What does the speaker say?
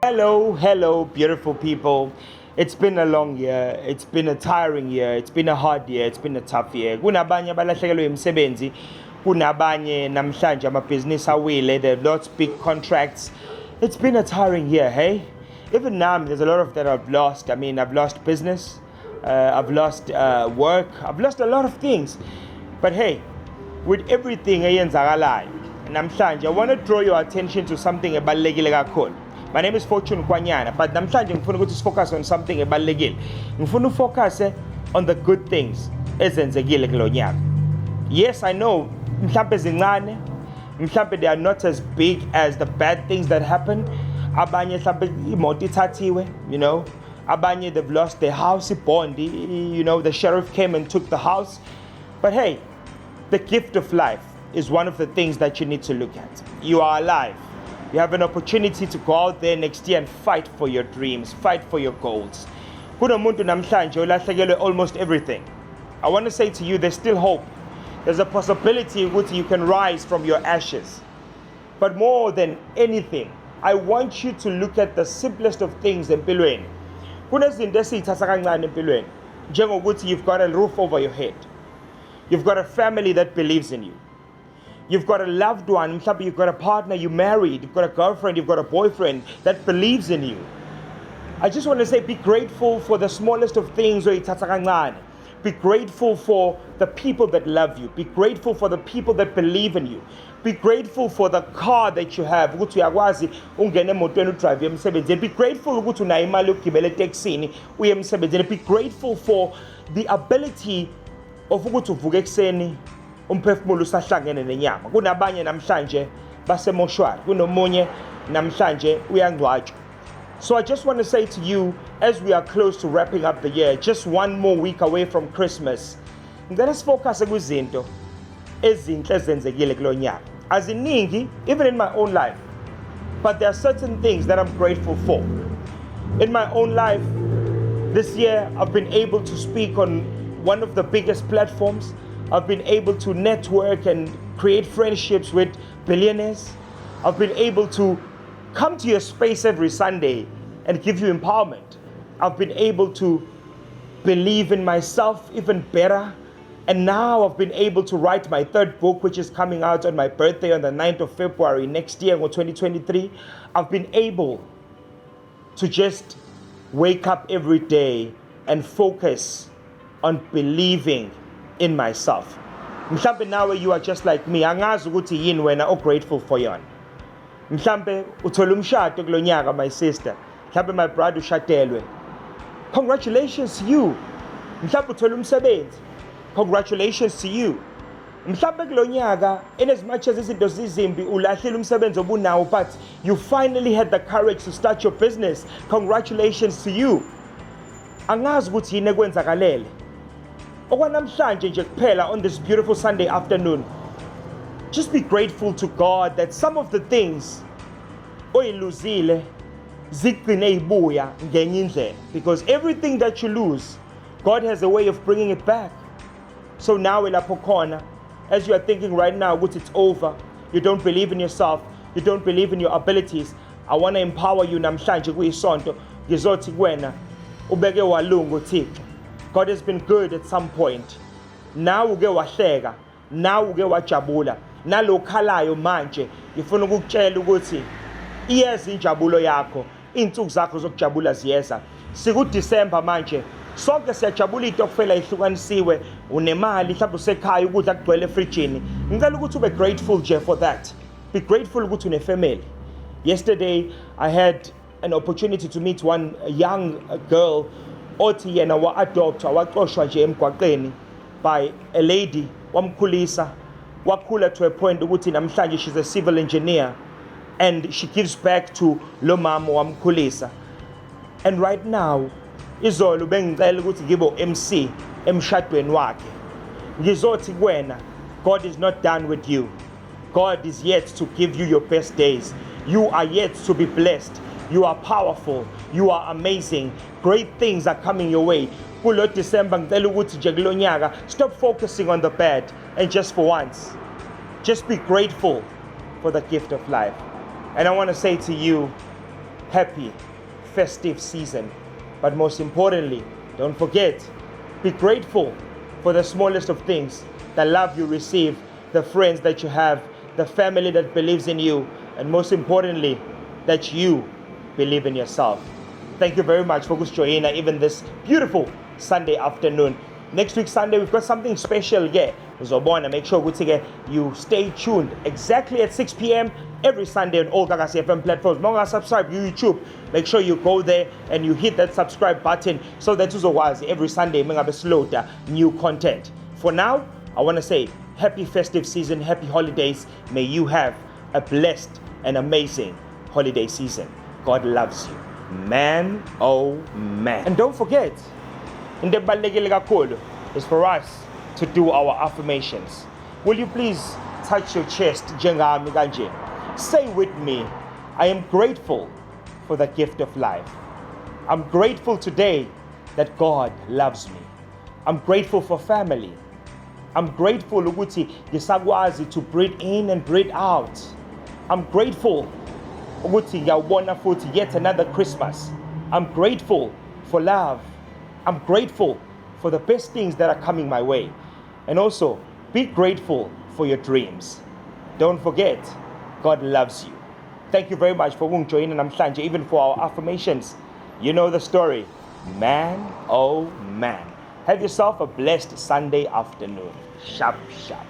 Hello, beautiful people. It's been a long year. It's been a tiring year. It's been a hard year. It's been a tough year. Kunabanye abalahlekelwe imisebenzi. Kunabanye namhlanje amabhizinisi awile. They've lost big contracts. It's been a tiring year, hey? Even now, there's a lot of that I've lost. I mean, I've lost business. I've lost work. I've lost a lot of things. But hey, with everything eyenzakalayo namhlanje, I want to draw your attention to something ebalulekile kakhulu. My name is Fortune Kwanyana, but namhlanje ngifuna ukuthi focus on something ebalulekile. Ngifuna focus on the good things ezenzekile kulo nyaka. Yes, I know mhlambe zincane, mhlambe they are not as big as the bad things that happen. Abanye mhlambe imoto ithathiwe, you know. Abanye they've lost their house, bondi, you know, the sheriff came and took the house. But hey, the gift of life is one of the things that you need to look at. You are alive. You have an opportunity to go out there next year and fight for your dreams, fight for your goals. Kunomuntu namhlanje ulahlekelwe almost everything. I want to say to you, there's still hope. There's a possibility that you can rise from your ashes. But more than anything, I want you to look at the simplest of things empilweni. Kunezinto esiyithatha kancane empilweni, njengokuthi you've got a roof over your head. You've got a family that believes in you. You've got a loved one, you've got a partner, you're married, you've got a girlfriend, you've got a boyfriend that believes in you. I just want to say, be grateful for the smallest of things. Be grateful for the people that love you. Be grateful for the people that believe in you. Be grateful for the car that you have. Be grateful Be grateful for the ability of umphefumulo usahlangene nenyama. Kunabanye namhlanje basemoshwari, kunomunye namhlanje uyangcwatshwa. So I just want to say to you, as we are close to wrapping up the year, just one more week away from Christmas, ngicela sifocus kwizinto ezinhle ezenzekile kulo nyaka. Aziningi, even in my own life, but there are certain things that I'm grateful for. In my own life, this year I've been able to speak on one of the biggest platforms. I've been able to network and create friendships with billionaires. I've been able to come to your space every Sunday and give you empowerment. I've been able to believe in myself even better. And now I've been able to write my third book, which is coming out on my birthday on the 9th of February next year, or 2023. I've been able to just wake up every day and focus on believing in myself. Mhlambe nawe you are just like me. Angazi ukuthi yini wena grateful for yona. Mhlambe uthola umshado kulo nyaka, my sister. Mhlambe my brother ushatelwe. Congratulations to you. Mhlambe uthola umsebenzi. Congratulations to you. Mhlambe kulo nyaka, in as much as izinto zizimbi ulahlile umsebenzi obunawo, but you finally had the courage to start your business. Congratulations to you. Angazi ukuthi yini ekwenzakalele. Okwanamhlanje nje kuphela on this beautiful Sunday afternoon, just be grateful to God that some of the things oyiluzile zigcine ibuya ngenye indlela, because everything that you lose, God has a way of bringing it back. So now lapho khona, as you are thinking right now ukuthi it's over, you don't believe in yourself, you don't believe in your abilities, I want to empower you namhlanje kuyisonto ngizothi kuwena ubeke walunga uThixo. God has been good at some point. Now uke wahleka, now uke wajabula. Nalokhalayo manje ngifuna ukukutshela ukuthi iyeza injabulo yakho, insuku zakho zokujabula ziyeza. SikuDisemba manje, sonke siyajabula itokufela ihlukanisiwe, unemali mhlawumbe usekhaya ukudla kugcwele efrijini. Ngicela ukuthi ube grateful nje for that. Be grateful ukuthi unefamily. Yesterday I had an opportunity to meet one young girl othi yena wa-adopt waqoshwa nje emgwaqeni by a lady, wamkhulisa, wakhula to a point ukuthi namhlanje she's a civil engineer and she gives back to lo mama wamkhulisa. And right now izolo bengicela ukuthi ngibo MC emshadweni wakhe. Ngizothi kuwena, God is not done with you. God is yet to give you your best days. You are yet to be blessed. You are powerful. You are amazing. Great things are coming your way. Kulo December ngicela ukuthi nje kulo nyaka, stop focusing on the bad and just for once, just be grateful for the gift of life. And I want to say to you, happy festive season. But most importantly, don't forget, be grateful for the smallest of things, the love you receive, the friends that you have, the family that believes in you, and most importantly, that you believe in yourself. Thank you very much for joining even this beautiful Sunday afternoon. Next week Sunday, we've got something special here. Make sure you stay tuned exactly at 6 p.m. every Sunday on all Gagasi FM platforms. Monga subscribe to YouTube. Make sure you go there and you hit that subscribe button so that every Sunday slow new content. For now, I want to say happy festive season, happy holidays. May you have a blessed and amazing holiday season. God loves you. Man, oh man. And don't forget, in the balekile is for us to do our affirmations. Will you please touch your chest, njengami kanje? Say with me, I am grateful for the gift of life. I'm grateful today that God loves me. I'm grateful for family. I'm grateful ukuthi ngisakwazi to breathe in and breathe out. I'm grateful ukuthi ngiyawubona futhi yet another Christmas. I'm grateful for love. I'm grateful for the best things that are coming my way. And also, be grateful for your dreams. Don't forget, God loves you. Thank you very much for joining namhlanje, even for our affirmations. You know the story. Man, oh man. Have yourself a blessed Sunday afternoon. Sharp, sharp.